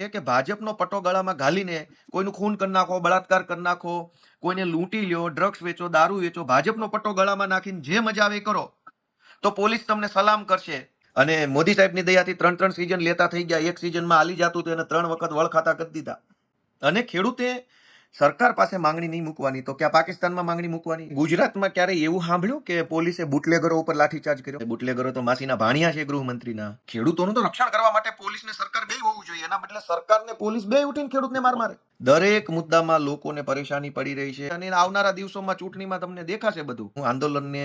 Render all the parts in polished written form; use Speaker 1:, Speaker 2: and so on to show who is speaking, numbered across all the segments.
Speaker 1: છે કે ભાજપનો પટ્ટો ગળામાં ઘાલીને કોઈનું ખૂન કરી નાખો, બળાત્કાર કરી નાખો, કોઈને લૂંટી લ્યો, ડ્રગ્સ વેચો, દારૂ વેચો, ભાજપનો પટ્ટો ગળામાં નાખીને જે મજા આવે એ કરો તો પોલીસ તમને સલામ કરશે. અને મોદી સાહેબની દયાથી 3 સીઝન લેતા થઈ ગયા. એક સીઝનમાં આલી જાતું તો એને 3 વખત વળખાતા કરી દીધા. અને ખેડૂતે સરકાર પાસે માંગણી નહીં મૂકવાની તો ક્યાં પાકિસ્તાનમાં માંગણી મૂકવાની? ગુજરાતમાં ક્યારેય એવું સાંભળ્યું કે પોલીસે બુટલેગરો ઉપર લાઠીચાર્જ કર્યો? બુટલેગરો તો માસીના ભાણિયા છે ગૃહમંત્રીના. ખેડૂતોનું તો રક્ષણ કરવા માટે પોલીસને સરકાર બે હોવું જોઈએ. એના બદલે સરકારને પોલીસ બે ઉઠીને ખેડૂતને માર મારે. દરેક મુદ્દામાં લોકોને પરેશાની પડી રહી છે અને આવનારા દિવસોમાં ચૂંટણીમાં તમને દેખાશે બધું. હું આંદોલનને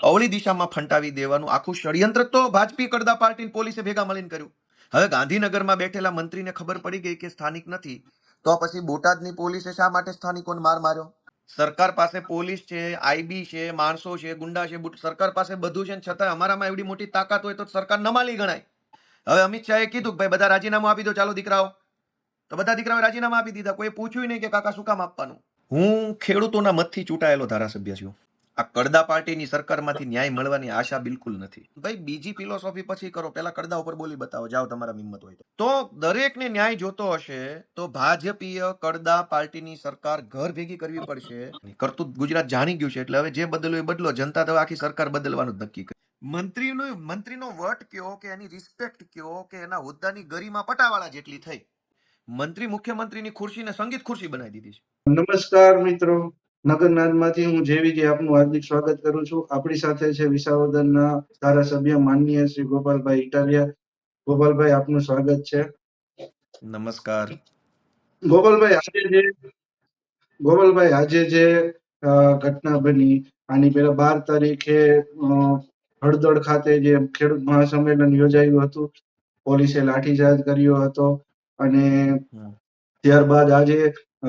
Speaker 1: અવળી દિશામાં ફંટાવી દેવાનું આખું ષડયંત્ર તો ભાજપી કડદા પાર્ટી પોલીસે ભેગા મળીને કર્યું. હવે ગાંધીનગરમાં બેઠેલા મંત્રીને ખબર પડી ગઈ કે સ્થાનિક નથી, તો પછી બોટાદની પોલીસે શા માટે સ્થાનિકોને માર માર્યો? સરકાર પાસે પોલીસ છે, આઈબી છે, માણસો છે, ગુંડા છે, સરકાર પાસે બધું છે, છતાં અમારામાં એવડી મોટી તાકાત હોય તો સરકાર નમાલી ગણાય. હવે અમિત શાહે કીધું કે ભાઈ બધા રાજીનામું આપી દો, ચાલો દીકરાઓ. તો બધા દીકરાઓ રાજીનામા આપી દીધા. કોઈ પૂછ્યું નહીં કે કાકા શું કામ આપવાનું. હું ખેડૂતોના મતથી ચૂંટાયેલો ધારાસભ્ય છું. આ કડદા પાર્ટીની સરકારમાંથી ન્યાય મળવાની આશા બિલકુલ નથી. ભાઈ બીજી ફિલોસોફી પછી કરો, પેલા કડદા ઉપર બોલી બતાવો, જાઓ તમારા હિંમત હોય તો દરેકને ન્યાય જોતો હશે તો ભાજપીય કડદા પાર્ટીની સરકાર ઘર ભેગી કરવી પડશે. કરતું ગુજરાત જાણી ગયું છે, એટલે હવે જે બદલવું એ બદલો. જનતા તો આખી સરકાર બદલવાનું જ નક્કી કરે. મંત્રીનો વટ કયો કે એની રિસ્પેક્ટ કયો કે એના હોદ્દાની ગરિમા પટાવાળા જેટલી થઈ. મંત્રી મુખ્યમંત્રીની ખુરશીને સંગીત ખુરશી બનાવી દીધી છે.
Speaker 2: નમસ્કાર મિત્રો, નગરનાથમાંથી હું જેવીજી આપનું હાર્દિક સ્વાગત કરું છું. આપણી સાથે છે વિસાવદરના ધારાસભ્ય માનનીય શ્રી ગોપાલભાઈ ઇટાલિયા. ગોપાલભાઈ, આપનું સ્વાગત છે.
Speaker 1: નમસ્કાર.
Speaker 2: ગોપાલભાઈ, આજે જે ઘટના બની, આની પહેલા 12 તારીખે હળદળ ખાતે જે ખેડૂત મહાસંમેલન યોજાયું હતું, પોલીસે લાઠીચાર્જ કર્યો હતો અને ત્યારબાદ આજે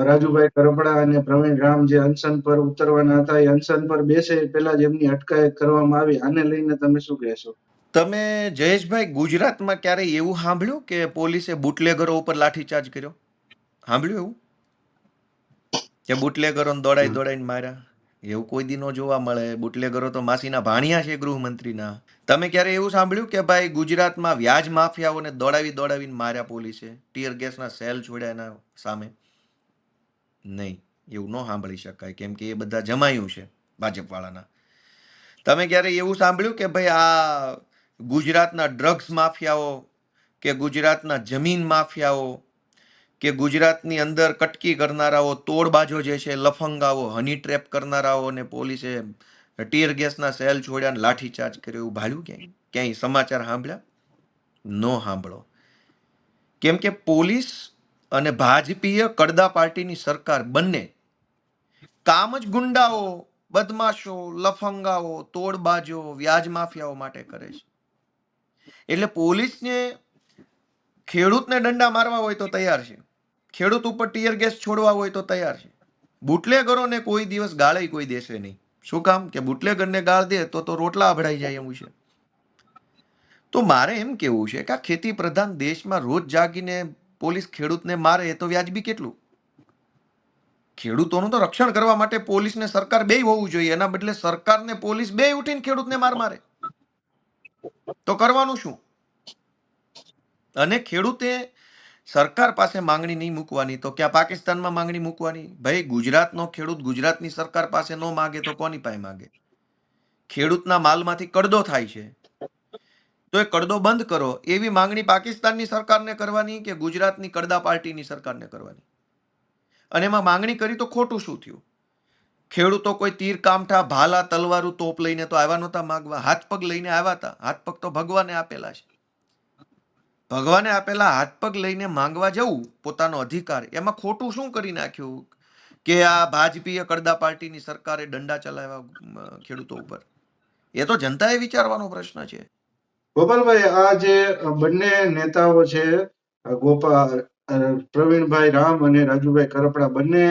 Speaker 2: રાજુભાઈ કરપડા અને પ્રવીણ રામ જે અનશન પર ઉતરવાના હતા, એ અનશન પર બેસે પહેલા જ એમની અટકાયત કરવામાં આવી. આને લઈને તમે શું કહેશો?
Speaker 1: તમે જયેશભાઈ ગુજરાતમાં ક્યારેય એવું સાંભળ્યું કે પોલીસે બુટલેગરો ઉપર લાઠીચાર્જ કર્યો? સાંભળ્યું એવું કે બુટલેગરોને દોડાઈને માર્યા? એવું કોઈ દી નો જોવા મળે. બુટલેગરો તો માસીના ભાણિયા છે ગૃહમંત્રીના. તમે ક્યારે એવું સાંભળ્યું કે ભાઈ ગુજરાતમાં વ્યાજ માફિયાઓને દોડાવીને માર્યા પોલીસે, ટીયર ગેસના સેલ છોડ્યા એના સામે? નહીં, એવું ન સાંભળી શકાય, કેમ કે એ બધા જમાયું છે ભાજપવાળાના. તમે ક્યારે એવું સાંભળ્યું કે ભાઈ આ ગુજરાતના ડ્રગ્સ માફિયાઓ કે ગુજરાતના જમીન માફિયાઓ કે ગુજરાતની અંદર કટકી કરનારાઓ, તોડબાજો જે છે, લફંગાઓ, હની ટ્રેપ કરનારાઓને પોલીસે ટીયર ગેસના સેલ છોડ્યા, લાઠીચાર્જ કર્યો? એવું ભાળ્યું ક્યાંય સમાચાર સાંભળ્યા? ન સાંભળો. કેમ કે પોલીસ અને ભાજપીય કડદા પાર્ટીની સરકાર બંને કામ જ ગુંડાઓ, બદમાશો, લફંગાઓ, તોડબાજો, વ્યાજ માફિયાઓ માટે કરે છે. એટલે પોલીસને ખેડૂતને દંડા મારવા હોય તો તૈયાર છે, ખેડૂત ઉપર ટીયર ગેસ છોડવા હોય તો તૈયાર છે. બુટલેગરોને કોઈ દિવસ ગાળે કોઈ દેશે નહીં. શું કામ? કે બુટલેગરને ગાળ દે તો રોટલા અભડાઈ જાય એવું છે. તો મારે એમ કેવું છે કે આ ખેતી પ્રધાન દેશમાં રોજ જાગીને પોલીસ ખેડૂતને મારે એ તો વ્યાજબી કેટલું? ખેડૂતોનું તો રક્ષણ કરવા માટે પોલીસને સરકાર બે હોવું જોઈએ. એના બદલે સરકારને પોલીસ બે ઉઠીને ખેડૂતને મારે તો કરવાનું શું? અને ખેડૂતે સરકાર પાસે માંગણી નહીં મૂકવાની તો ક્યાં પાકિસ્તાનમાં માંગણી મૂકવાની? ભાઈ ગુજરાતનો ખેડૂત ગુજરાતની સરકાર પાસે ન માગે તો કોની પાસે માગે? ખેડૂતના માલમાંથી કડદો થાય છે તો એ કડદો બંધ કરો, એવી માંગણી પાકિસ્તાનની સરકારને કરવાની કે ગુજરાતની કડદા પાર્ટીની સરકારને કરવાની? અને એમાં માંગણી કરી તો ખોટું શું થયું? ખેડૂતો કોઈ તીર કામઠા, ભાલા, તલવારું, તોપ લઈને તો આવ્યા નહોતા માગવા. હાથ પગ લઈને આવ્યા હતા. હાથ પગ તો ભગવાને આપેલા છે. ભગવાને આપેલા હાથ પગ લઈને માંગવા જવું પોતાનો અધિકાર, એમાં ખોટું શું કરી નાખ્યું કે આ ભાજપીય કડદા પાર્ટીની સરકારે દંડા ચલાવ્યા ખેડૂતો ઉપર? એ તો જનતાએ વિચારવાનો પ્રશ્ન છે.
Speaker 2: ગોપાલભાઈ, આ જે બંને નેતાઓ છે, પ્રવીણભાઈ રામ અને રાજુભાઈ કરપડા, બંને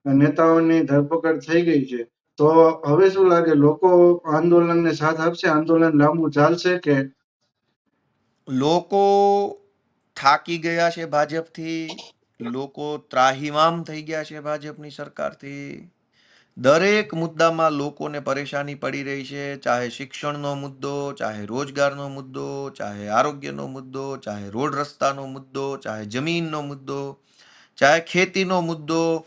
Speaker 2: નેતાઓની ધરપકડ થઈ ગઈ છે, તો હવે શું લાગે, લોકો આંદોલનને સાથ આપશે? આંદોલન લાંબુ ચાલશે કે?
Speaker 1: લોકો થાકી ગયા છે ભાજપથી, લોકો ત્રાહિમામ થઈ ગયા છે ભાજપની સરકારથી. દરેક મુદ્દામાં લોકોને પરેશાની પડી રહી છે, ચાહે શિક્ષણનો મુદ્દો, ચાહે રોજગારનો મુદ્દો, ચાહે આરોગ્યનો મુદ્દો, ચાહે રોડ રસ્તાનો મુદ્દો, ચાહે જમીનનો મુદ્દો, ચાહે ખેતીનો મુદ્દો.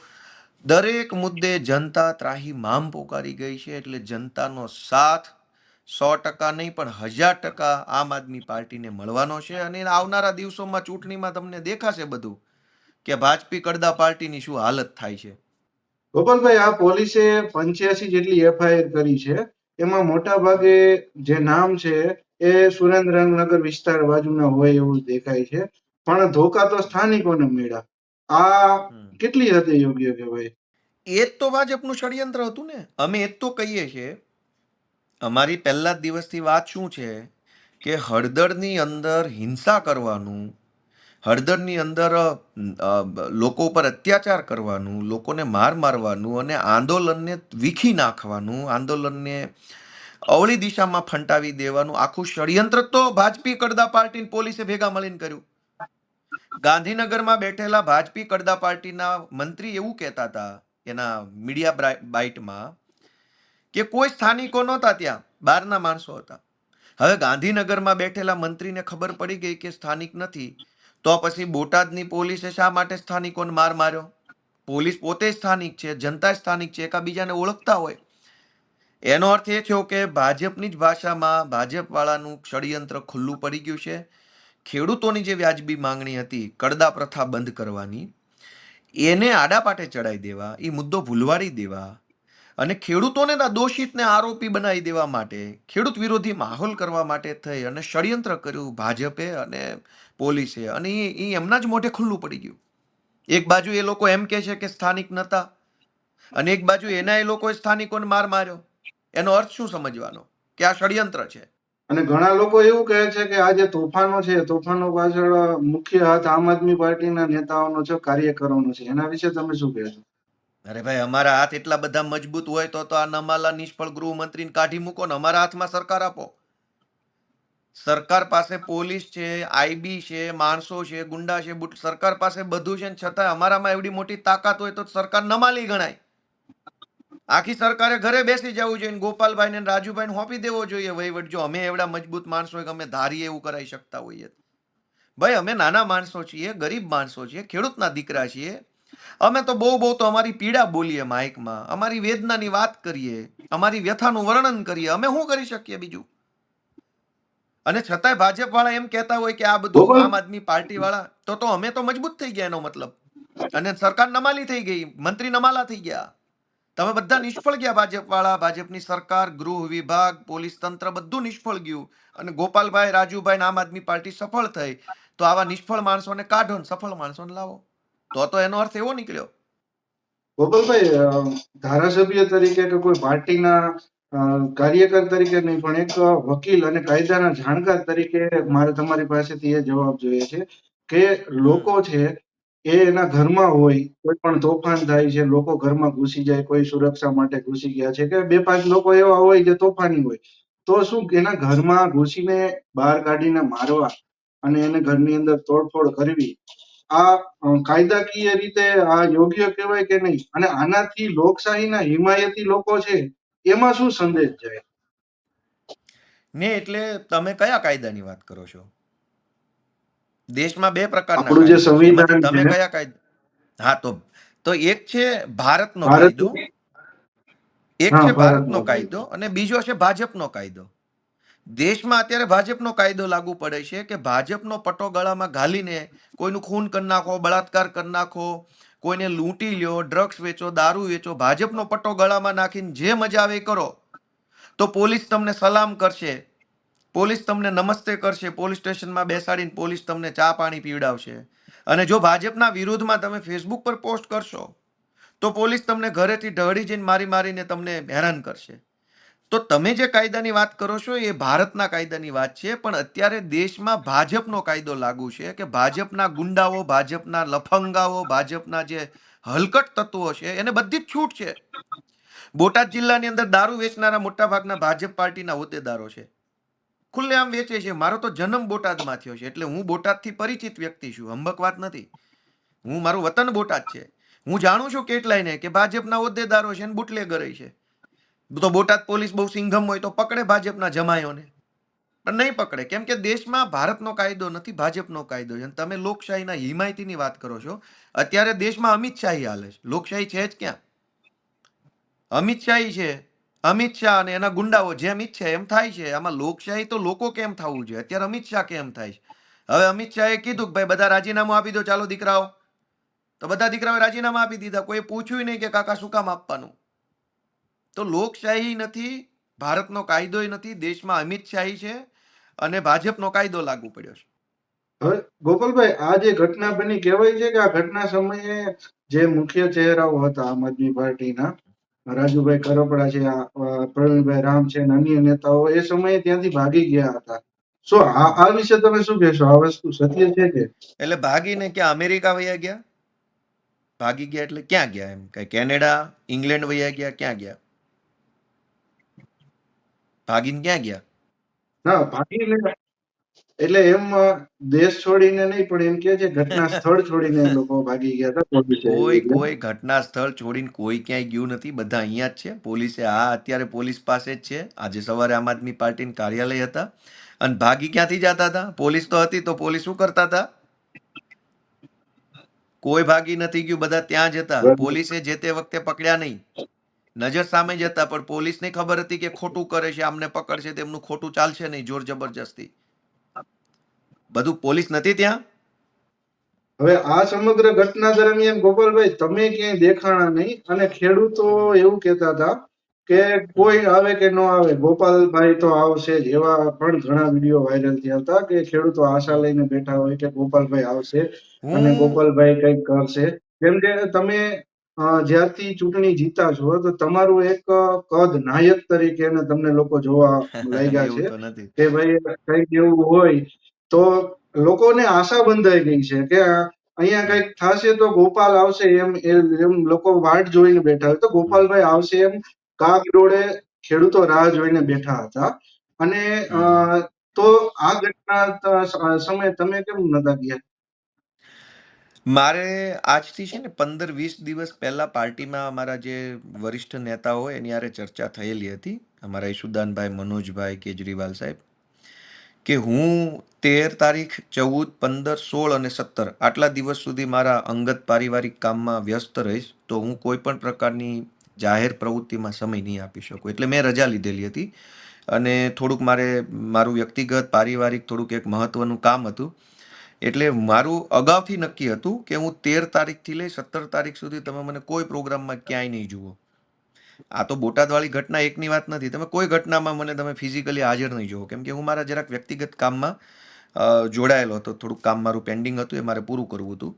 Speaker 1: દરેક મુદ્દે જનતા ત્રાહિમામ પોકારી ગઈ છે. એટલે જનતાનો સાથ 100% નહીં પણ 1000% આમ આદમી પાર્ટીને મળવાનો છે. અને આવનારા દિવસોમાં ચૂંટણીમાં તમને દેખાશે બધું કે ભાજપી કડદા પાર્ટીની શું હાલત થાય છે.
Speaker 2: ગોપાલભાઈ, આ પોલીસે 85 જેટલી એફઆઈઆર કરી છે. એમાં મોટા ભાગે જે નામ છે એ સુરેન્દ્રનગર વિસ્તાર બાજુના હોય એવું દેખાય છે. પણ ધોકા તો સ્થાનિકોને મળ્યા. આ
Speaker 1: હમ.
Speaker 2: કેટલી હદે યોગ્ય કહેવાય?
Speaker 1: એ જ તો ભાજપનું ષડયંત્ર હતું ને. અમે એ જ તો કહીએ છીએ. અમારી પહેલા જ દિવસથી વાત શું છે કે હળદરની અંદર હિંસા કરવાનું, હળદરની અંદર લોકો ઉપર અત્યાચાર કરવાનું, લોકોને મારવાનું અને આંદોલનને વીખી નાખવાનું, આંદોલનને અવળી દિશામાં ફંટાવી દેવાનું આખું ષડયંત્ર તો ભાજપી કડદા પાર્ટી પોલીસે ભેગા મળીને કર્યું. ગાંધીનગરમાં બેઠેલા ભાજપી કડદા પાર્ટીના મંત્રી એવું કહેતા હતા એના મીડિયા બાઇટમાં કે કોઈ સ્થાનિકો નહોતા, ત્યાં બહારના માણસો હતા. હવે ગાંધીનગરમાં બેઠેલા મંત્રીને ખબર પડી ગઈ કે સ્થાનિક નથી, તો પછી બોટાદની પોલીસે શા માટે સ્થાનિકોને માર્યો? પોલીસ પોતે સ્થાનિક છે, જનતા સ્થાનિક છે, એકાબીજાને ઓળખતા હોય. એનો અર્થ એ થયો કે ભાજપની જ ભાષામાં ભાજપવાળાનું ષડયંત્ર ખુલ્લું પડી ગયું છે. ખેડૂતોની જે વ્યાજબી માંગણી હતી કડદા પ્રથા બંધ કરવાની, એને આડાપાટે ચડાવી દેવા, એ મુદ્દો ભૂલવાડી દેવા અને ખેડૂતોને દોષિતને આરોપી બનાવી દેવા માટે, ખેડૂત વિરોધી માહોલ કરવા માટે થઈ અને ષડયંત્ર કર્યું ભાજપે અને પોલીસે. અને એ એમના જ મોઢે ખુલ્લું પડી ગયું. એક બાજુ એ લોકો એમ કહે છે કે સ્થાનિક નતા અને એક બાજુ એના એ લોકોએ સ્થાનિકોને માર્યો. એનો અર્થ શું સમજવાનો કે આ ષડયંત્ર છે.
Speaker 2: અને ઘણા લોકો એવું કહે છે કે આ જે તોફાનો છે, તોફાનો પાછળ મુખ્ય હાથ આમ આદમી પાર્ટીના નેતાઓનો છે, કાર્યકરોનો છે. એના વિશે તમે શું કહેશો?
Speaker 1: અરે ભાઈ, અમારા હાથ એટલા બધા મજબૂત હોય તો આ નમાલા નિષ્ફળ ગૃહમંત્રીને કાઢી મૂકો ને અમારા હાથમાં સરકાર આપો. સરકાર પાસે પોલીસ છે, આઈબી છે, માણસો છે, ગુંડા છે, સરકાર પાસે બધું છે, છતાં અમારામાં એવડી મોટી તાકાત હોય તો સરકાર નમાલી ગણાય. આખી સરકારે ઘરે બેસી જવું જોઈએ, ગોપાલભાઈ ને રાજુભાઈ ને હોપી દેવો જોઈએ વહીવટ. જો અમે એવડા મજબૂત માણસો હોય કે અમે ધારીએ એવું કરાવી શકતા હોઈએ. ભાઈ, અમે નાના માણસો છીએ, ગરીબ માણસો છીએ, ખેડૂતના દીકરા છીએ. અમે તો બહુ તો અમારી પીડા બોલીએ માઇકમાં, અમારી વેદનાની વાત કરીએ, અમારી વ્યથાનું વર્ણન કરીએ. અમે શું કરી શકીએ બીજું? અને છતાંય ભાજપ વાળા એમ કહેતા હોય કે આ બધું
Speaker 2: ગોપાલ,
Speaker 1: આમ આદમી પાર્ટી વાળા, તો અમે તો મજબૂત થઈ ગયા એનો મતલબ. અને સરકાર નમાલી થઈ ગઈ, મંત્રી નમાલા થઈ ગયા. તમે બધા નિષ્ફળ ગયા. ભાજપ વાળા, ભાજપની સરકાર, ગૃહ વિભાગ, પોલીસ તંત્ર બધું નિષ્ફળ ગયું. અને ગોપાલભાઈ, રાજુભાઈ આમ આદમી પાર્ટી સફળ થઈ. તો આવા નિષ્ફળ માણસોને કાઢો ને સફળ માણસોને લાવો. તો એનો અર્થ એવો નીકળ્યો.
Speaker 2: ગોપાલભાઈ, ધારાસભ્ય તરીકે કે કોઈ પાર્ટીના કાર્યકર તરીકે નહીં, પણ એક વકીલ અને કાયદાના જાણકાર તરીકે મારે તમારી પાસેથી એ જવાબ જોઈએ છે કે
Speaker 1: હમ
Speaker 2: લોકો છે એ એના ઘરમાં હોય, કોઈ પણ તોફાન થાય છે, લોકો ઘરમાં ઘૂસી જાય, કોઈ સુરક્ષા માટે ઘૂસી ગયા છે, કે બે પાંચ લોકો એવા હોય જે તોફાની હોય, તો શું એના ઘરમાં ઘૂસીને બહાર કાઢીને મારવા અને એને ઘરની અંદર તોડફોડ કરવી, આ કાયદાકીય રીતે આ યોગ્ય કહેવાય કે નહીં? અને આનાથી લોકશાહીના હિમાયતી લોકો છે એમાં શું સંદેશ જાય?
Speaker 1: ને એટલે તમે કયા કાયદાની વાત કરો છો? દેશમાં બે પ્રકારના
Speaker 2: આપણું જે
Speaker 1: કાયદા છે, એમાંથી
Speaker 2: સંવિધાન છે,
Speaker 1: તમે કયા કાયદા? હા, તો એક છે ભારતનો કાયદો,
Speaker 2: ભારતનું,
Speaker 1: એક
Speaker 2: હા,
Speaker 1: છે ભારતનો
Speaker 2: ભારતનો
Speaker 1: કાયદો
Speaker 2: કાયદો.
Speaker 1: અને બીજો છે ભાજપનો કાયદો. દેશમાં અત્યારે ભાજપનો કાયદો લાગુ પડે છે કે ભાજપનો પટ્ટો ગળામાં ઘાલીને કોઈનું ખૂન કરી નાખો, બળાત્કાર કરી નાખો, કોઈને લૂંટી લ્યો, ડ્રગ્સ વેચો, દારૂ વેચો, ભાજપનો પટ્ટો ગળામાં નાખીને જે મજા આવે એ કરો. તો પોલીસ તમને સલામ કરશે, પોલીસ તમને નમસ્તે કરશે, પોલીસ સ્ટેશનમાં બેસાડીને પોલીસ તમને ચા પાણી પીવડાવશે. અને જો ભાજપના વિરોધમાં તમે ફેસબુક પર પોસ્ટ કરશો તો પોલીસ તમને ઘરેથી ઢળી જઈને મારીને તમને હેરાન કરશે. તો તમે જે કાયદાની વાત કરો છો એ ભારતના કાયદાની વાત છે, પણ અત્યારે દેશમાં ભાજપનો કાયદો લાગુ છે કે ભાજપના ગુંડાઓ, ભાજપના લફંગાઓ, ભાજપના જે હલકટ તત્વો છે એને બધી જ છૂટ છે. બોટાદ જિલ્લાની અંદર દારૂ વેચનારા મોટા ભાગના ભાજપ પાર્ટીના હોદ્દેદારો છે, ખુલ્લેઆમ વેચે છે. મારો તો જન્મ બોટાદમાં થયો છે, એટલે હું બોટાદથી પરિચિત વ્યક્તિ છું, હંબક વાત નથી. મારું વતન બોટાદ છે. હું જાણું છું કેટલાયને કે ભાજપના હોદ્દેદારો છે ને બુટલેગર છે. તો બોટાદ પોલીસ બહુ સિંઘમ હોય તો પકડે ભાજપના જમાયોને, પણ નહીં પકડે, કેમ કે દેશમાં ભારતનો કાયદો નથી, ભાજપનો કાયદો છે. અને તમે લોકશાહીના હિમાયતીની વાત કરો છો. અત્યારે દેશમાં અમિત શાહી હાલે છે, લોકશાહી છે જ ક્યાં? અમિત શાહી છે, અમિત શાહ અને એના ગુંડાઓ જેમ ઈચ્છે એમ થાય છે. આમાં લોકશાહી તો લોકો કેમ થવું જોઈએ? અત્યારે અમિત શાહ કેમ થાય છે? હવે અમિત શાહે કીધું કે ભાઈ બધા રાજીનામું આપી દો, ચાલો દીકરાઓ. તો બધા દીકરાઓ રાજીનામા આપી દીધા, કોઈ પૂછ્યું નહીં કે કાકા શું કામ આપવાનું. તો લોકશાહી નથી, ભારતનો કાયદોય નથી, દેશમાં અમિત શાહી છે અને ભાજપનો કાયદો લાગુ પડ્યો છે.
Speaker 2: હવે ગોપાલભાઈ, આ જે ઘટના બની, કહેવાય છે કે આ ઘટના સમયે જે મુખ્ય ચહેરાઓ હતા આમ આદમી પાર્ટીના, રાજુભાઈ કરપડા છે, પ્રવીણભાઈ રામ છે અને અન્ય નેતાઓ એ સમયે ત્યાંથી ભાગી ગયા હતા. શું આ વિશે તમે શું કહેશો? આ વસ્તુ સત્ય છે કે?
Speaker 1: એટલે ભાગીને ક્યાં અમેરિકા વયા ગયા? ભાગી ગયા એટલે ક્યાં ગયા? એમ કઈ કેનેડા, ઇંગ્લેન્ડ વયા ગયા? ક્યાં ગયા? ભાગીને ક્યાં ગયા?
Speaker 2: ના, ભાગીને એટલે એમ દેશ છોડીને નહીં, પણ એમ કે છે ઘટના સ્થળ છોડીને એ લોકો ભાગી ગયા હતા પોલીસે
Speaker 1: કોઈ
Speaker 2: એટલે.
Speaker 1: કોઈ ઘટના સ્થળ છોડીને કોઈ ક્યાંય ગયું નથી, બધા અહીંયા જ છે. પોલીસે અત્યારે પોલીસ પાસે જ છે. આજે સવારે આમ આદમી પાર્ટીનું કાર્યાલય હતા. અને ભાગી ક્યાંથી જતા હતા? પોલીસ તો હતી, તો પોલીસ શું કરતા હતા? કોઈ ભાગી નથી ગયું, બધા ત્યાં જ હતા.
Speaker 2: બરાબર.
Speaker 1: પોલીસે જે તે વખતે પકડ્યા નહીં, નજર સામે જ હતા, પણ પોલીસને ખબર હતી કે ખોટું કરે છે, આમને પકડશે, તેમનું ખોટું ચાલશે નહીં, જોર જબરજસ્તી. બધું પોલીસ નથી ત્યાં.
Speaker 2: હવે આ સમગ્ર ઘટના દરમિયાન ગોપાલભાઈ તમે ક્યાંય દેખાણા નહીં, અને ખેડૂતો એવું કહેતા હતા કે કોઈ આવે કે ન આવે, ગોપાલભાઈ તો આવશે જ. એવા પણ ઘણા વિડીયો વાયરલ થયા હતા કે ખેડૂતો આશા લઈને બેઠા હોય કે ગોપાલભાઈ આવશે અને
Speaker 1: હું
Speaker 2: ગોપાલભાઈ કંઈક કરશે. કેમ કે તમે જ્યારથી ચૂંટણી જીતા છો તો તમારું એક કદ નાયક તરીકે અને તમને લોકો જોવા લાગ્યા છે
Speaker 1: એવું તો નથી.
Speaker 2: કે ભાઈ કંઈક એવું હોય તો લોકોને આશા બંધાઈ ગઈ છે કે અહીંયા કંઈક થશે તો ગોપાલ આવશે, એમ લોકો વાટ જોઈને બેઠા હોય. તો ગોપાલભાઈ આવશે એમ કાગડોળે ખેડૂતો રાહ જોઈને બેઠા હતા. અને તો આ ઘટના સમયે તમે કેમ નતા ગયા?
Speaker 1: મારે આજથી છે ને 15-20 દિવસ પહેલા પાર્ટીમાં અમારા જે વરિષ્ઠ નેતા હોય એની હારે ચર્ચા થયેલી હતી, અમારા ઈશુદાનભાઈ, મનોજભાઈ કેજરીવાલ સાહેબ, કે હું 13 તારીખ, 14, 15, 16 અને 17 આટલા દિવસ સુધી મારા અંગત પારિવારિક કામમાં વ્યસ્ત રહીશ, તો હું કોઈ પણ પ્રકારની જાહેર પ્રવૃત્તિમાં સમય નહીં આપી શકું. એટલે મેં રજા લીધેલી હતી. અને થોડુંક મારું વ્યક્તિગત પારિવારિક થોડુંક એક મહત્વનું કામ હતું. એટલે મારું અગાઉથી નક્કી હતું કે હું 13 તારીખથી લઈ 17 તારીખ સુધી તમે મને કોઈ પ્રોગ્રામમાં ક્યાંય નહીં જુઓ. આ તો બોટાદવાળી ઘટના એકની વાત નથી, તમે કોઈ ઘટનામાં મને તમે ફિઝિકલી હાજર નહીં જુઓ, કેમ કે હું મારા જરાક વ્યક્તિગત કામમાં જોડાયેલો હતો. થોડુંક કામ મારું પેન્ડિંગ હતું, એ મારે પૂરું કરવું હતું.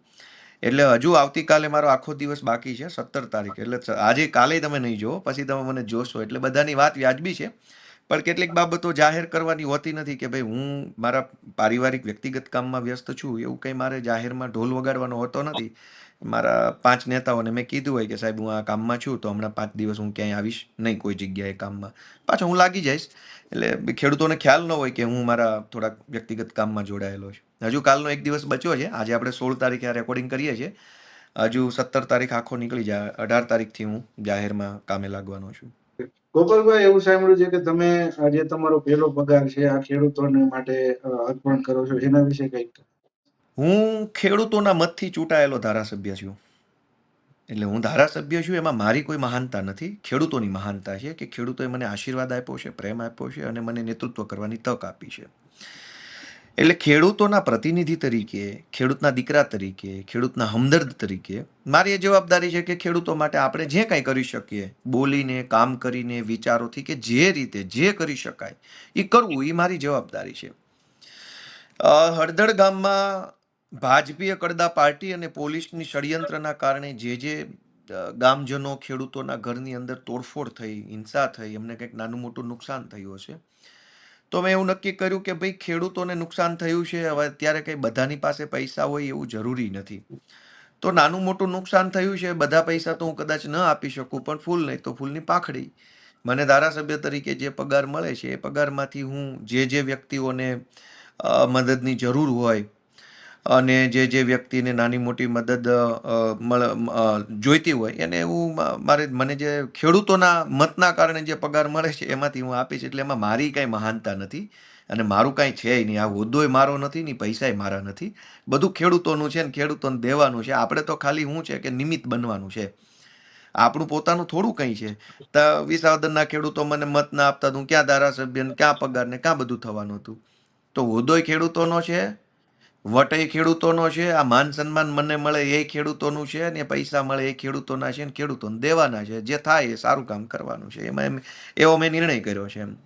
Speaker 1: એટલે હજુ આવતીકાલે મારો આખો દિવસ બાકી છે, 17 તારીખ. એટલે આજે કાલે તમે નહીં જુઓ, પછી તમે મને જોશો. એટલે બધાની વાત વ્યાજબી છે, પણ કેટલીક બાબતો જાહેર કરવાની હોતી નથી કે ભાઈ હું મારા પારિવારિક વ્યક્તિગત કામમાં વ્યસ્ત છું, એવું કંઈ મારે જાહેરમાં ઢોલ વગાડવાનો હોતો નથી. મારા 5 નેતાઓને મેં કીધું હોય કે સાહેબ હું આ કામમાં છું, તો હમણાં 5 દિવસ હું ક્યાંય આવીશ નહીં કોઈ જગ્યાએ કામમાં, પાછો હું લાગી જઈશ. એટલે ખેડૂતોને ખ્યાલ ન હોય કે હું મારા થોડાક વ્યક્તિગત કામમાં જોડાયેલો છું. હજુ કાલનો એક દિવસ બચ્યો છે. આજે આપણે 16 તારીખે આ રેકોર્ડિંગ કરીએ છીએ. હજુ 17 તારીખ આખો નીકળી જાય, 18 તારીખથી હું જાહેરમાં કામે લાગવાનો છું.
Speaker 2: ગોપાલભાઈ, એવું સાંભળ્યું છે કે તમે આજે તમારો પહેલો પગાર છે આ ખેડૂતોને માટે અર્પણ કરો છો, એના વિશે કંઈક?
Speaker 1: હું ખેડૂતોના મતથી ચૂંટાયેલો ધારાસભ્ય છું. એટલે હું ધારાસભ્ય છું, એમાં મારી કોઈ મહાનતા નથી, ખેડૂતોની મહાનતા છે કે ખેડૂતોએ મને આશીર્વાદ આપ્યો છે, પ્રેમ આપ્યો છે અને મને નેતૃત્વ કરવાની તક આપી છે. એટલે ખેડૂતોના પ્રતિનિધિ તરીકે, ખેડૂતના દીકરા તરીકે, ખેડૂતના હમદર્દ તરીકે મારી એ જવાબદારી છે કે ખેડૂતો માટે આપણે જે કાંઈ કરી શકીએ, બોલીને, કામ કરીને, વિચારોથી, કે જે રીતે જે કરી શકાય એ કરવું, એ મારી જવાબદારી છે. હળદળ ગામમાં ભાજપીય કડદા પાર્ટી અને પોલીસની ષડયંત્રના કારણે જે ગામજનો, ખેડૂતોના ઘરની અંદર તોડફોડ થઈ, હિંસા થઈ, એમને કંઈક નાનું મોટું નુકસાન થયું હશે, તો મેં એવું નક્કી કર્યું કે ભાઈ ખેડૂતોને નુકસાન થયું છે, હવે અત્યારે કંઈ બધાની પાસે પૈસા હોય એવું જરૂરી નથી. તો નાનું મોટું નુકસાન થયું છે, બધા પૈસા તો હું કદાચ ન આપી શકું, પણ ફૂલ નહીં તો ફૂલની પાખડી, મને ધારાસભ્ય તરીકે જે પગાર મળે છે એ પગારમાંથી હું જે વ્યક્તિઓને મદદની જરૂર હોય, અને જે વ્યક્તિને નાની મોટી મદદ જોઈતી હોય એને હું મને જે ખેડૂતોના મતના કારણે જે પગાર મળે છે એમાંથી હું આપીશ, એટલે એમાં મારી કાંઈ મહાનતા નથી અને મારું કાંઈ છે નહીં. આ હોદ્દોય મારો નથી ને પૈસાય મારા નથી, બધું ખેડૂતોનું છે ને ખેડૂતોને દેવાનું છે. આપણે તો ખાલી શું છે કે નિમિત્ત બનવાનું છે, આપણું પોતાનું થોડું કંઈ છે. તો વિસાવદરના ખેડૂતો મને મત ના આપતા તો હું ક્યાં ધારાસભ્ય ને ક્યાં પગાર ને ક્યાં બધું થવાનું હતું. તો હોદ્દોય ખેડૂતોનો છે, વટ એ ખેડૂતોનો છે, આ માન સન્માન મને મળે એ ખેડૂતોનું છે, ને પૈસા મળે એ ખેડૂતોના છે, ને ખેડૂતોને દેવાના છે. જે થાય એ સારું કામ કરવાનું છે, એવો મેં નિર્ણય કર્યો છે એમ.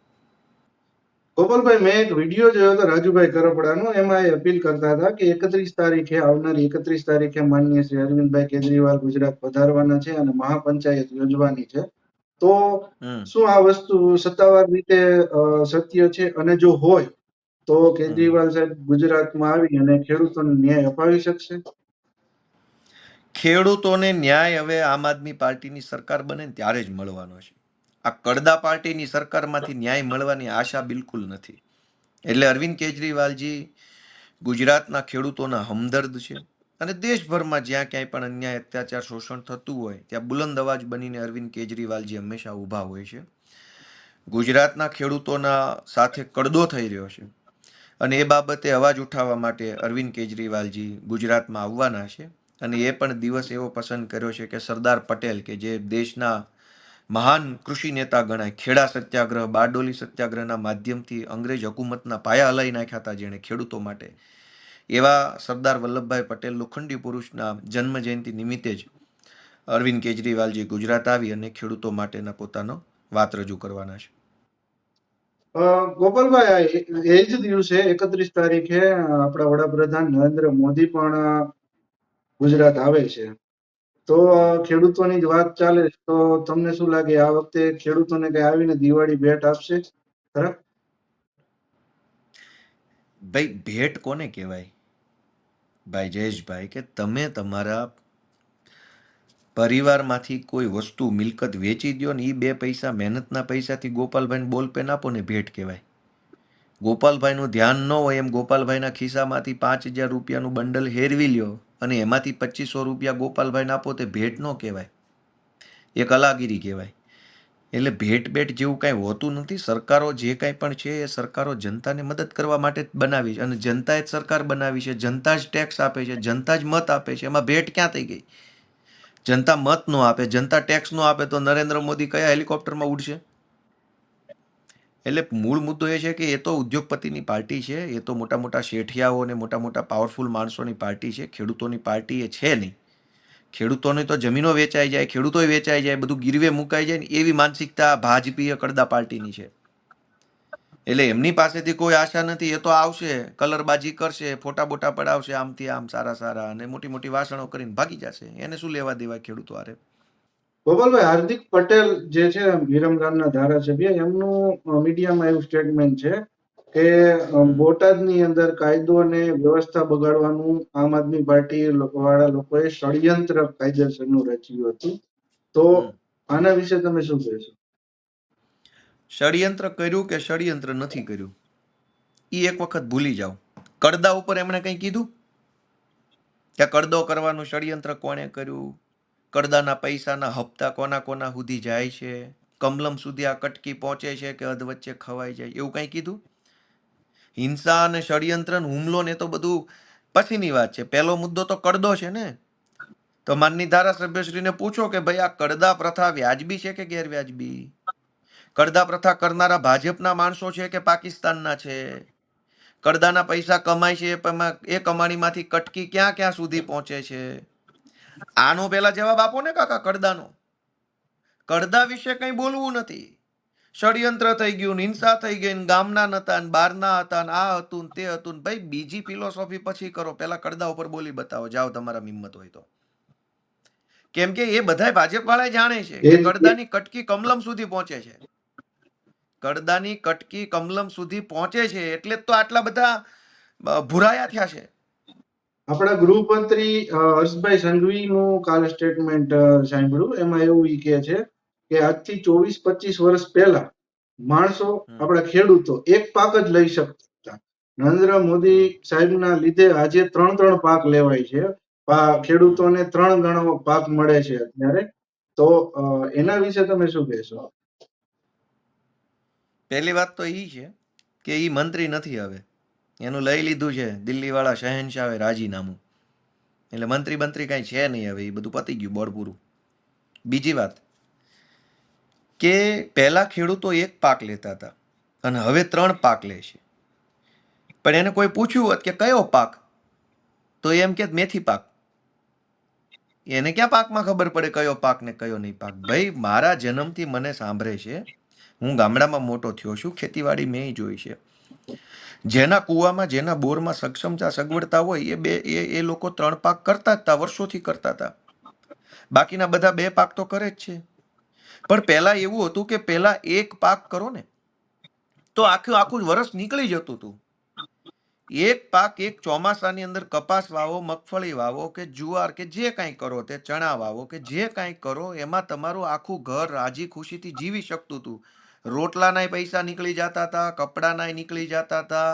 Speaker 2: ગોપાલભાઈ, મેં એક વિડીયો જોયો હતો રાજુભાઈ કરપડાનો. એમાં એ અપીલ કરતા હતા કે 31 તારીખે, આવનારી 31 તારીખે માનનીય શ્રી અરવિંદભાઈ કેજરીવાલ ગુજરાત પધારવાના છે અને મહાપંચાયત યોજવાની છે. તો
Speaker 1: હમ
Speaker 2: શું આ વસ્તુ સત્તાવાર રીતે સત્ય છે? અને જો હોય તો
Speaker 1: હમ
Speaker 2: કેજરીવાલ સાહેબ ગુજરાતમાં આવી અને ખેડૂતોને ન્યાય અપાવી શકશે?
Speaker 1: ખેડૂતોને ન્યાય હવે આમ આદમી પાર્ટીની સરકાર બને ને ત્યારે જ મળવાનો છે. આ કડદા પાર્ટીની સરકારમાંથી ન્યાય મળવાની આશા બિલકુલ નથી. એટલે અરવિંદ કેજરીવાલજી ગુજરાતના ખેડૂતોના હમદર્દ છે અને દેશભરમાં જ્યાં ક્યાંય પણ અન્યાય, અત્યાચાર, શોષણ થતું હોય ત્યાં બુલંદ અવાજ બનીને અરવિંદ કેજરીવાલજી હંમેશા ઊભા હોય છે. ગુજરાતના ખેડૂતોના સાથે કડદો થઈ રહ્યો છે અને એ બાબતે અવાજ ઉઠાવવા માટે અરવિંદ કેજરીવાલજી ગુજરાતમાં આવવાના છે. અને એ પણ દિવસ એવો પસંદ કર્યો છે કે સરદાર પટેલ, કે જે દેશના મહાન કૃષિ નેતા ગણાય, ખેડા સત્યાગ્રહ, બારડોલી સત્યાગ્રહના માધ્યમથી અંગ્રેજ હકુમતના પાયા હલાવી નાખ્યા હતા જેણે ખેડૂતો માટે, એવા સરદાર વલ્લભભાઈ પટેલ લોખંડી પુરુષના જન્મ જયંતિ નિમિત્તે જ અરવિંદ કેજરીવાલજી ગુજરાત આવી અને ખેડૂતો માટેના પોતાનો વાત રજૂ કરવાના છે.
Speaker 2: ગોપાલભાઈ, એ જ દિવસે 31 તારીખે આપણા વડાપ્રધાન નરેન્દ્ર મોદી પણ ગુજરાત આવે છે. તો ખેડૂતોની જ વાત ચાલે છે, તો તમને શું લાગે આ વખતે ખેડૂતોને કઈ આવીને દિવાળી ભેટ આપશે ખરા?
Speaker 1: ભાઈ, ભેટ કોને કહેવાય ભાઈ જયેશભાઈ? કે તમે તમારા પરિવારમાંથી કોઈ વસ્તુ મિલકત વેચી દો ને એ 2 પૈસા મહેનતના પૈસાથી ગોપાલભાઈને બોલપેન આપો ને ભેટ કહેવાય. ગોપાલભાઈનું ધ્યાન ન હોય એમ ગોપાલભાઈના ખિસ્સામાંથી 5,000 રૂપિયાનું બંડલ હેરવી લ્યો અને એમાંથી 2,500 રૂપિયા ગોપાલભાઈને આપો તે ભેટ ન કહેવાય, એ કલાગીરી કહેવાય. એટલે ભેટ ભેટ જેવું કાંઈ હોતું નથી. સરકારો જે કાંઈ પણ છે એ સરકારો જનતાને મદદ કરવા માટે જ બનાવી છે અને જનતાએ જ સરકાર બનાવી છે. જનતા જ ટેક્સ આપે છે, જનતા જ મત આપે છે. એમાં ભેટ ક્યાં થઈ ગઈ? જનતા મત નો આપે, જનતા ટેક્સ નો આપે તો નરેન્દ્ર મોદી કયા હેલિકોપ્ટરમાં ઉડશે? એટલે મૂળ મુદ્દો એ છે કે એ તો ઉદ્યોગપતિની પાર્ટી છે, એ તો મોટા મોટા શેઠિયાઓ અને મોટા મોટા પાવરફુલ માણસોની પાર્ટી છે. ખેડૂતોની પાર્ટી એ છે નહીં. ખેડૂતોની તો જમીનો વેચાઈ જાય, ખેડૂતોય વેચાઈ જાય, બધું ગીરવે મુકાઈ જાય ને એવી માનસિકતા ભાજપીય કડદા પાર્ટીની છે. એટલે એમની પાસેથી કોઈ આશા નથી. એ તો આવશે, કલરબાજી કરશે, ફોટા બોટા પડાવશે, આમથી આમ સારા સારા, અને મોટી મોટી ભાષણો કરીને ભાગી જશે. એને શું લેવા દેવા ખેડૂતો હારે?
Speaker 2: ગોપાલભાઈ, હાર્દિક પટેલ જે છે વિરમગામના ધારાસભ્ય, એમનું મીડિયામાં એવું સ્ટેટમેન્ટ છે કે
Speaker 1: હમ
Speaker 2: બોટાદની અંદર કાયદો અને વ્યવસ્થા બગાડવાનું આમ આદમી પાર્ટી વાળા લોકોએ ષડયંત્ર કાયદેસરનું રચ્યું હતું. તો
Speaker 1: હમ
Speaker 2: આના વિશે તમે શું કહેશો?
Speaker 1: ષડયંત્ર કર્યું કે ષડયંત્ર નથી કર્યું એ એક વખત ભૂલી જાઓ. કડદા ઉપર એમણે કંઈ કીધું કે કડદો કરવાનું ષડયંત્ર કોણે કર્યું? કડદાના પૈસાના હપ્તા કોના કોના સુધી જાય છે? કમલમ સુધી આ કટકી પહોંચે છે કે અધ વચ્ચે ખવાઈ જાય? એવું કંઈ કીધું? હિંસા અને ષડયંત્ર હુમલો ને તો બધું પછીની વાત છે. પહેલો મુદ્દો તો કડદો છે ને. તો માનની ધારાસભ્યશ્રીને પૂછો કે ભાઈ આ કડદા પ્રથા વ્યાજબી છે કે ગેરવ્યાજબી? કડદા પ્રથા કરનારા ભાજપના માણસો છે કે પાકિસ્તાનના છે? કડદાના પૈસા કમાય છે એ કમાણીમાંથી કટકી ક્યાં ક્યાં સુધી પહોંચે છે? આનો પહેલા જવાબ આપો ને કાકા. કડદાનો, કડદા વિશે કંઈ બોલવું નથી. ષડયંત્ર થઈ ગયું, હિંસા થઈ ગઈ, ગામના નતા, બહારના હતા, આ હતું તે હતું. ભાઈ, બીજી ફિલોસોફી પછી કરો, પહેલા કડદા ઉપર બોલી બતાવો. જાઓ, તમારા હિંમત હોય તો. કેમ કે એ બધા ભાજપ વાળા જાણે છે
Speaker 2: એ
Speaker 1: કે
Speaker 2: જ
Speaker 1: કડદાની કટકી કમલમ સુધી પહોંચે છે. કડદાની કટકી કમલમ સુધી પહોંચે છે એટલે જ તો આટલા બધા ભુરાયા થયા છે.
Speaker 2: આપણા ગૃહમંત્રી હર્ષભાઈ સંઘવીનું કાલે સ્ટેટમેન્ટ સાંભળ્યું. એમાં એવું ઈ કહે છે કે આજથી 24-25 વર્ષ પહેલા માણસો,
Speaker 1: હમ
Speaker 2: આપણા ખેડૂતો એક પાક જ લઈ શકતા. નરેન્દ્ર મોદી સાહેબના લીધે આજે 3 પાક લેવાય છે. ખેડૂતોને 3 ગણો પાક મળે છે અત્યારે. તો એના વિશે તમે શું કહેશો?
Speaker 1: પહેલી વાત તો એ છે કે એ મંત્રી નથી હવે, એનું લઈ લીધું છે દિલ્હીવાળા શહેનશાહે રાજીનામું, એટલે મંત્રી બંત્રી કાંઈ છે નહીં હવે, એ બધું પતી ગયું, બોર્ડ પૂરું. બીજી વાત કે પહેલા ખેડૂતો એક પાક લેતા હતા અને હવે 3 પાક લે છે. પણ એને કોઈ પૂછ્યું હોત કે કયો પાક, તો એમ કે મેથી પાક. એને ક્યાં પાકમાં ખબર પડે કયો પાક ને કયો નહીં પાક? ભાઈ, મારા જન્મથી મને સાંભળે છે, હું ગામડામાં મોટો થયો છું, ખેતીવાડી મેં જોઈ છે. જેના કૂવામાં જેના બોરમાં સક્ષમતા સગવડતા હોય એ લોકો 3 પાક કરતા જ હતા, વર્ષોથી કરતા હતા. બાકીના બધા 2 પાક તો કરે જ છે. પણ પહેલા એવું હતું કે પહેલા એક પાક કરો ને તો આખું આખું વર્ષ નીકળી જતું હતું. એક પાક એક ચોમાસાની અંદર કપાસ વાવો, મગફળી વાવો કે જુવાર કે જે કાંઈ કરો, તે ચણા વાવો કે જે કાંઈ કરો, એમાં તમારું આખું ઘર રાજી ખુશીથી જીવી શકતું હતું. રોટલાનાય પૈસા નીકળી જતા હતા, કપડાનાય નીકળી જતા હતા,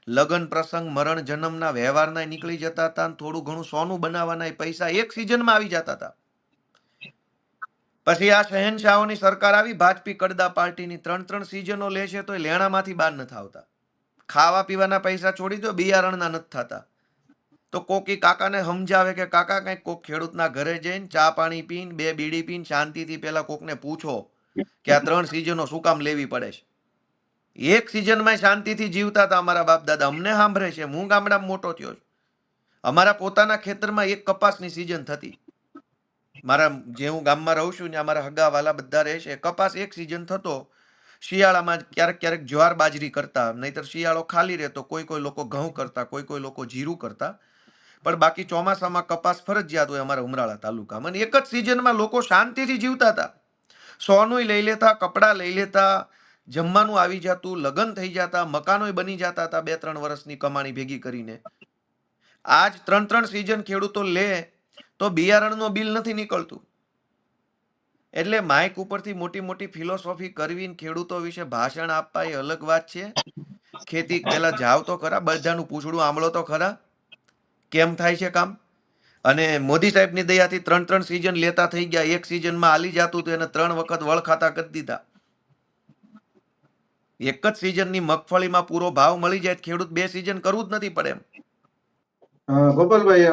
Speaker 1: લગ્ન પ્રસંગ મરણ જન્મના વ્યવહારના નીકળી જતા હતા, અને થોડું ઘણું સોનું બનાવવાના પૈસા એક સિઝનમાં આવી જતા હતા. પછી આ શહેનશાહોની સરકાર આવી, ભાજપી કડદા પાર્ટીની, 3 સિઝનો લે છે તો લેણામાંથી બહાર નથી આવતા. ખાવા પીવાના પૈસા છોડી દો, બિયારણના નથી થતા. તો કોકી કાકાને સમજાવે કે કાકા કંઈક કોક ખેડૂતના ઘરે જઈને ચા પાણી પીને 2 બીડી પીને શાંતિથી પેલા કોકને પૂછો કે આ 3 સિઝનો શું કામ લેવી પડે છે. એક સિઝનમાં શાંતિથી જીવતા હતા અમારા બાપ દાદા, અમને સાંભળે છે, હું ગામડામાં મોટો થયો છું. અમારા પોતાના ખેતરમાં એક કપાસની સિઝન થતી. મારા જે હું ગામમાં રહું છું ને અમારા હગાવાલા બધા રહે છે, કપાસ એક સિઝન થતો. શિયાળામાં ક્યારેક ક્યારેક જ્વાર બાજરી કરતા, નહીતર શિયાળો ખાલી રહેતો, કોઈ કોઈ લોકો ઘઉં કરતા, કોઈ કોઈ લોકો જીરું કરતા. પણ બાકી ચોમાસામાં કપાસ ફરજિયાત હોય અમારા ઉમરાળા તાલુકામાં. એક જ સિઝનમાં લોકો શાંતિથી જીવતા હતા. સોનું લઈ લેતા, કપડાં લઈ લેતા, જમવાનું આવી જતું, લગ્ન થઈ જતા, મકાનોય બની જતા હતા 2-3 વર્ષની કમાણી ભેગી કરીને. આજ 3 સિઝન ખેડૂતો લે તો બિયારણનું બિલ નથી નીકળતું. એટલે માઇક ઉપરથી મોટી મોટી ફિલોસોફી કરવી, ખેડૂતો વિશે ભાષણ આપવા એ અલગ વાત છે. ખેતી પહેલા જાવ તો ખરા, બધાનું પૂછડું આંબળો તો ખરા, કેમ થાય છે કામ. અને મોદી સાહેબની દયાથી 3 સિઝન લેતા થઈ ગયા. એક સિઝનમાં હાલી જતું તો એને 3 વખત વળખાતા કરી દીધા. એક જ સિઝનની મગફળીમાં પૂરો ભાવ મળી જાય, ખેડૂત 2 સિઝન કરવું જ નથી પડે એમ.
Speaker 2: ગોપાલભાઈ,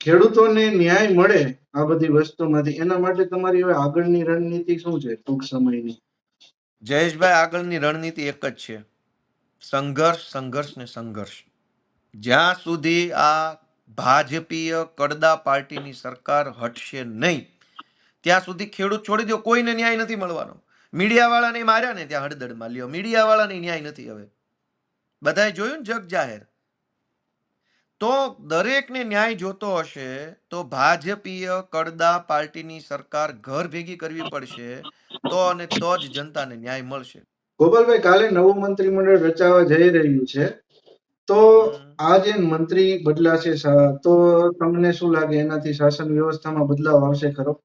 Speaker 2: ખેડૂતોને ન્યાય મળે આ બધી વસ્તુમાંથી, એના માટે તમારી હવે આગળની રણનીતિ શું છે ટૂંક સમયની?
Speaker 1: જયેશભાઈ, આગળની રણનીતિ એક જ છે, સંઘર્ષ, સંઘર્ષ ને સંઘર્ષ. જ્યાં સુધી આ ભાજપીય કડદા પાર્ટીની સરકાર હટશે નહીં ત્યાં સુધી ખેડૂત છોડી દો, કોઈને ન્યાય નથી મળવાનો. મીડિયાવાળાને માર્યા ને ત્યાં હળદળમાં લ્યો, મીડિયાવાળાને ન્યાય નથી હવે. બધાએ જોયું ને જગ જાહેર. તો દરેકને ન્યાય જોતો હશે તો ભાજપીય કડદા પાર્ટીની સરકાર ઘર ભેગી કરવી પડશે, તો અને તો જ જનતાને ન્યાય મળશે.
Speaker 2: ગોપાલભાઈ, કાલે નવું મંત્રીમંડળ રચાવા જઈ રહ્યું છે, તો આ જે મંત્રી બદલાશે તો તમને શું લાગે એનાથી શાસન વ્યવસ્થામાં બદલાવ આવશે ખરો?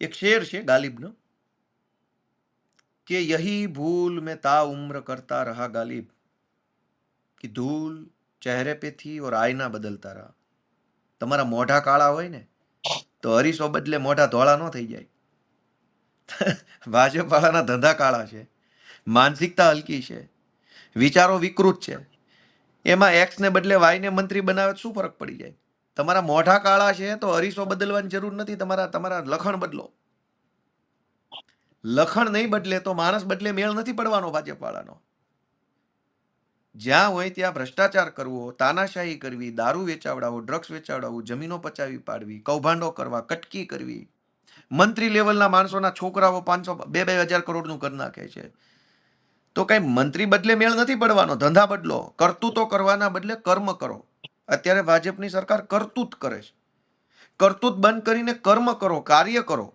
Speaker 1: એક શેર છે ગાલિબનો કે યહી ભૂલ મેં તા ઉમ્ર કરતા રહા ગાલિબ, કે ધૂલ ચહેરે પે થી ઓર આઈના બદલતા રહા. તમારા મોઢા કાળા હોય ને તો હરીસો બદલે મોઢા ધોળા ન થઈ જાય. ભાજપ વાળાના ધંધા કાળા છે, માનસિકતા હલકી છે, વિચારો વિકૃત છે. એમાં એક્સ ને બદલે વાય ને મંત્રી બનાવે શું ફરક પડી જાય? તમારા મોઢા કાળા છે તો હરીસો બદલવાની જરૂર નથી, તમારા લખણ બદલો. લખણ નહીં બદલે તો માણસ બદલે મેળ નથી પડવાનો ભાજપ વાળાનો. જ્યાં હોય ત્યાં ભ્રષ્ટાચાર કરવો, તાનાશાહી કરવી, દારૂ વેચાવડાવો, ડ્રગ્સ વેચાવડાવવું, જમીનો પચાવી પાડવી, કૌભાંડો કરવા, કટકી કરવી. મંત્રી લેવલના માણસોના છોકરાઓ 500-2,000 કરોડનું કરી નાખે છે. તો કઈ મંત્રી બદલે મેળ નથી પડવાનો, ધંધા બદલો. કરતૂતો કરવાના બદલે કર્મ કરો. અત્યારે ભાજપની સરકાર કરતૂત કરે છે. કરતૂત બંધ કરીને કર્મ કરો, કાર્ય કરો.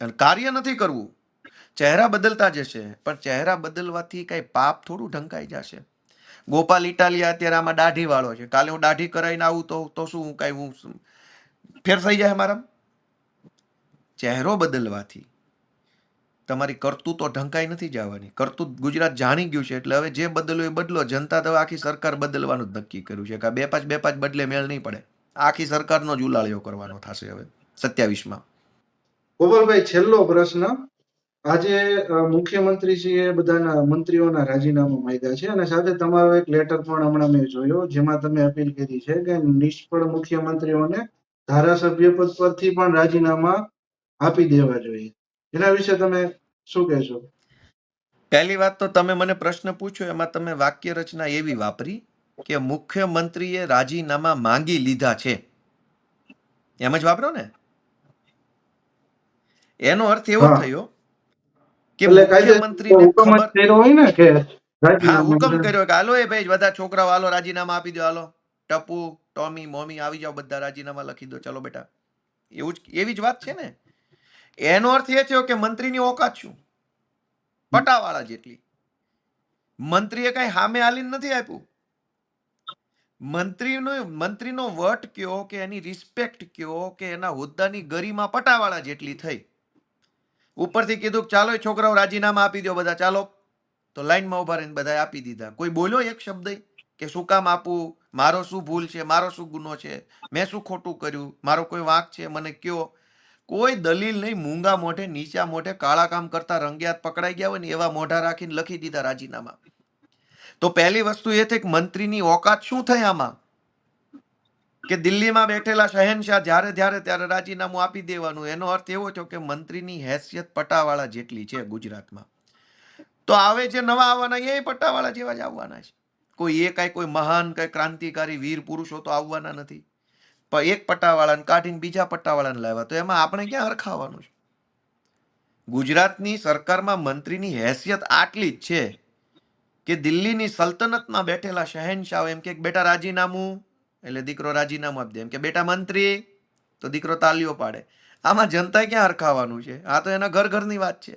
Speaker 1: અને કાર્ય નથી કરવું. ચહેરા બદલતા જશે, પણ ચહેરા બદલવાથી કઈ પાપ થોડું ઢંકાઈ જશે. ગોપાલ ઇટાલિયા અત્યારે આમાં દાઢી વાળો છે, કાલે હું દાઢી કરાવીને આવું તો શું કઈ હું ફેર થઈ જાય મારા? ચહેરો બદલવાથી તમારી કરતૂતો ઢંકાઈ નથી જવાની. કરતૂત ગુજરાત જાણી ગયું છે, એટલે હવે જે બદલવું એ બદલો. જનતા તો આખી સરકાર બદલવાનું જ નક્કી કર્યું છે કે આ બે પાંચ બદલે મેળ નહીં પડે. આખી સરકારનો જ ઉલાળ્યો કરવાનો થશે હવે 27માં.
Speaker 2: ગોપાલભાઈ, છેલ્લો પ્રશ્ન. આજે મુખ્યમંત્રીશ્રીએ બધાના મંત્રીઓના રાજીનામા માંગ્યા છે અને સાથે તમારો એક લેટર પણ હમણાં મેં જોયો, જેમાં તમે અપીલ કરી છે કે નિષ્ફળ મુખ્યમંત્રીઓને ધારાસભ્ય પદ પરથી પણ રાજીનામા આપી દેવા જોઈએ. એના વિશે તમે શું કહેશો?
Speaker 1: પહેલી વાત તો તમે મને પ્રશ્ન પૂછ્યો એમાં તમે વાક્ય રચના એવી વાપરી કે મુખ્યમંત્રીએ રાજીનામા માંગી લીધા છે, એમ જ વાપરો ને. એનો અર્થ એવો
Speaker 2: હા,
Speaker 1: થયો કે
Speaker 2: એટલે કાયદેસર
Speaker 1: મુખ્યમંત્રીને
Speaker 2: હુકમ જ
Speaker 1: ખબર,
Speaker 2: કર્યો હોય ને કે
Speaker 1: હા,
Speaker 2: રાજીનામા
Speaker 1: હુકમ કર્યો કે હાલો એ ભાઈ બધા છોકરાઓ હાલો રાજીનામા આપી દો, હાલો ટપુ ટોમી મોમી આવી જાઓ, બધા રાજીનામા લખી દો, ચલો બેટા. એવી જ વાત છે ને. એનો અર્થ એ થયો કે મંત્રીની ઓકાત શું, પટાવાળા જેટલી. મંત્રીએ કઈ સામે હાલીને નથી આપ્યું. મંત્રીનો વટ કયો કે એની રિસ્પેક્ટ કયો કે એના હોદ્દાની ગરિમા પટાવાળા જેટલી થઈ. ઉપરથી કીધું ચાલો છોકરાઓ રાજીનામા આપી દો બધા, ચાલો. તો લાઈનમાં ઉભા રહીને બધા આપી દીધા. કોઈ બોલ્યો એક શબ્દ કે શું કામ આપું, મારો શું ભૂલ છે, મારો શું ગુનો છે, મેં શું ખોટું કર્યું, મારો કોઈ વાંક છે મને કયો. કોઈ દલીલ નહીં. મૂંગા મોઢે નીચા મોઢે કાળા કામ કરતા રંગિયાત પકડાઈ ગયા હોય ને એવા મોઢા રાખીને લખી દીધા રાજીનામા. તો પહેલી વસ્તુ એ થઈ કે મંત્રીની ઓકાત શું થઈ આમાં, કે દિલ્હીમાં બેઠેલા શહેનશાહ જ્યારે ત્યારે રાજીનામું આપી દેવાનું. એનો અર્થ એવો થયો કે મંત્રીની હેસિયત પટાવાળા જેટલી છે ગુજરાતમાં. તો આવે જે નવા આવવાના એ પટ્ટાવાળા જેવા જ આવવાના છે. કોઈ મહાન કઈ ક્રાંતિકારી વીર પુરુષો તો આવવાના નથી. પણ એક પટ્ટાવાળાને કાઢીને બીજા પટ્ટાવાળાને લાવ્યા, તો એમાં આપણે ક્યાં હરખાવાનું છે. ગુજરાતની સરકારમાં મંત્રીની હેસિયત આટલી જ છે કે દિલ્હીની સલ્તનતમાં બેઠેલા શહેનશાહ એમ કે બેટા રાજીનામું, એટલે દીકરો રાજીનામું આપી દે. એમ કે બેટા મંત્રી, તો દીકરો તાલીઓ પાડે. આમાં જનતા ક્યાં હરખાવાનું છે. આ તો એના ઘરની વાત છે.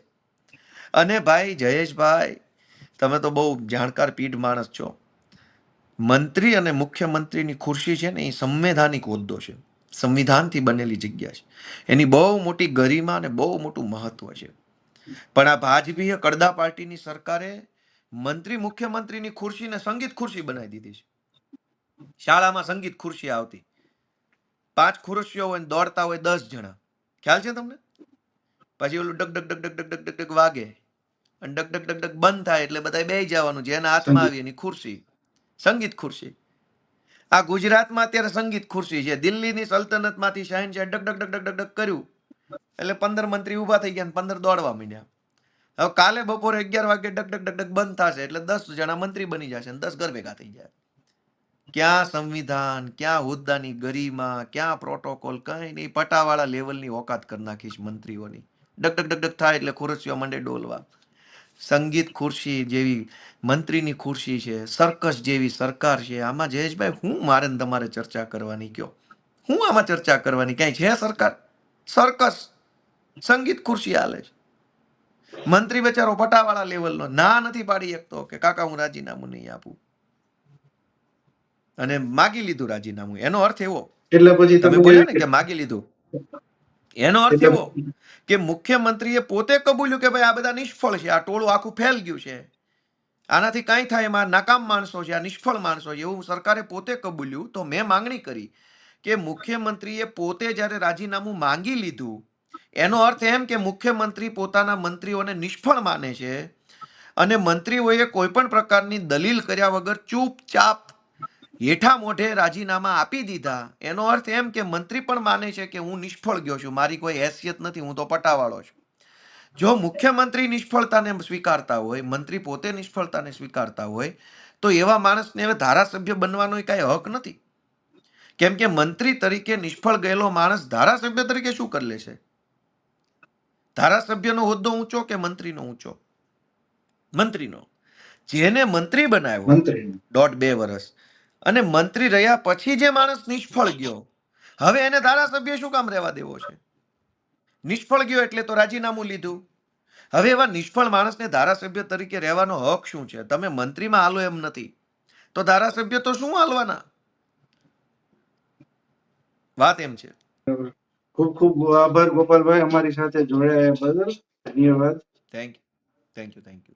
Speaker 1: અને ભાઈ જયેશભાઈ, તમે તો બહુ જાણકાર પીઢ માણસ છો. મંત્રી અને મુખ્યમંત્રીની ખુરશી છે ને એ સંવૈધાનિક હોદ્દો છે, સંવિધાનથી બનેલી જગ્યા છે. એની બહુ મોટી ગરિમા અને બહુ મોટું મહત્વ છે. પણ આ ભાજપીય કડદા પાર્ટીની સરકારે મંત્રી મુખ્યમંત્રીની ખુરશીને સંગીત ખુરશી બનાવી દીધી છે. શાળામાં સંગીત ખુરશી આવતી, 5 ખુરશીઓ હોય, દોડતા હોય 10 જણા. ખ્યાલ છે તમને? પછી ઓલું ડગ ડગ ડગ ડગ ડગ ડગ ડગ વાગે અને ડગ ડગ ડગ ડગ બંધ થાય એટલે બધા બેસી જવાનું, જેના હાથમાં આવી એની ખુરશી, સંગીત ખુરશી. આ ગુજરાતમાં અત્યારે સંગીત ખુરશી છે. દિલ્હીની સલ્તનતમાંથી શહેનશાહ ડગ ડગ ડગ ડગ ડગ કર્યું એટલે 15 મંત્રી ઉભા થઈ ગયા, 15 દોડવા માંડ્યા. હવે કાલે બપોરે 11 વાગે ડગ ડગ ડગ ડગ બંધ થશે એટલે 10 જણા મંત્રી બની જશે અને 10 ઘર ભેગા થઈ જાય. ક્યાં સંવિધાન, ક્યાં હોદ્દાની ગરિમા, ક્યાં પ્રોટોકોલ, કઈ નહીં. પટાવાળા લેવલની ઓકાત કરી નાખીશ મંત્રીઓની. ડગ ડગ ડગ ડગ થાય એટલે ખુરશીઓ મંડે ડોલવા. સંગીત ખુરશી જેવી મંત્રીની ખુરશી છે, સર્કસ જેવી સરકાર છે. આમાં જયેશભાઈ હું મારે ને તમારે ચર્ચા કરવાની કયો? હું આમાં ચર્ચા કરવાની? ક્યાંય છે સરકાર? સર્કસ, સંગીત ખુરશી હાલે છે. મંત્રી બચારો પટાવાળા લેવલનો ના નથી પાડી શકતો કે કાકા હું રાજીનામું નહીં આપું, અને માગી લીધું રાજીનામું. એનો અર્થ એવો,
Speaker 2: એટલે પછી
Speaker 1: તમે
Speaker 2: તમે
Speaker 1: બોલ્યા ને કે માગી લીધું, એનો અર્થ
Speaker 2: એટલે
Speaker 1: એવો કે મુખ્યમંત્રીએ પોતે કબૂલ્યું કે ભાઈ આ બધા નિષ્ફળ છે, આ ટોળું આખું ફેલ ગયું છે, આનાથી કાંઈ થાય એમાં નાકામ માણસો છે, આ નિષ્ફળ માણસો છે, એવું સરકારે પોતે કબૂલ્યું. તો મેં માંગણી કરી કે મુખ્યમંત્રીએ પોતે જ્યારે રાજીનામું માંગી લીધું, એનો અર્થ એમ કે મુખ્યમંત્રી પોતાના મંત્રીઓને નિષ્ફળ માને છે અને મંત્રીઓએ કોઈ પણ પ્રકારની દલીલ કર્યા વગર ચૂપચાપ હેઠા મોઢે રાજીનામા આપી દીધા. એનો અર્થ એમ કે મંત્રી પણ માને છે કે હું નિષ્ફળ ગયો છું, મારી કોઈ હેસિયત નથી, હું તો પટાવાળો છું. જો મુખ્યમંત્રી નિષ્ફળતાને સ્વીકારતા હોય, મંત્રી પોતે નિષ્ફળતાને સ્વીકારતા હોય, તો એવા માણસને હવે ધારાસભ્ય બનવાનો કાંઈ હક નથી. કેમ કે મંત્રી તરીકે નિષ્ફળ ગયેલો માણસ ધારાસભ્ય તરીકે શું કરી લેશે? ધારાસભ્યનો હોદ્દો ઊંચો કે મંત્રીનો ઊંચો? મંત્રીનો. જેને મંત્રી બનાવ્યો
Speaker 2: મંત્રી
Speaker 1: 1.5-2 વર્ષ, અને મંત્રી રહ્યા પછી જે માણસ નિષ્ફળ ગયો, હવે એને ધારાસભ્ય શું કામ રહેવા દેવો છે? નિષ્ફળ ગયો એટલે તો રાજીનામું લીધું. હવે એવા નિષ્ફળ માણસને ધારાસભ્ય તરીકે રહેવાનો હક શું છે? તમે મંત્રીમાં હાલો એમ નથી, તો ધારાસભ્ય તો શું હાલવાના? વાત એમ છે.
Speaker 2: ખૂબ ખૂબ આભાર ગોપાલભાઈ, અમારી સાથે જોડાયા બદલ ધન્યવાદ.
Speaker 1: Thank you thank you thank you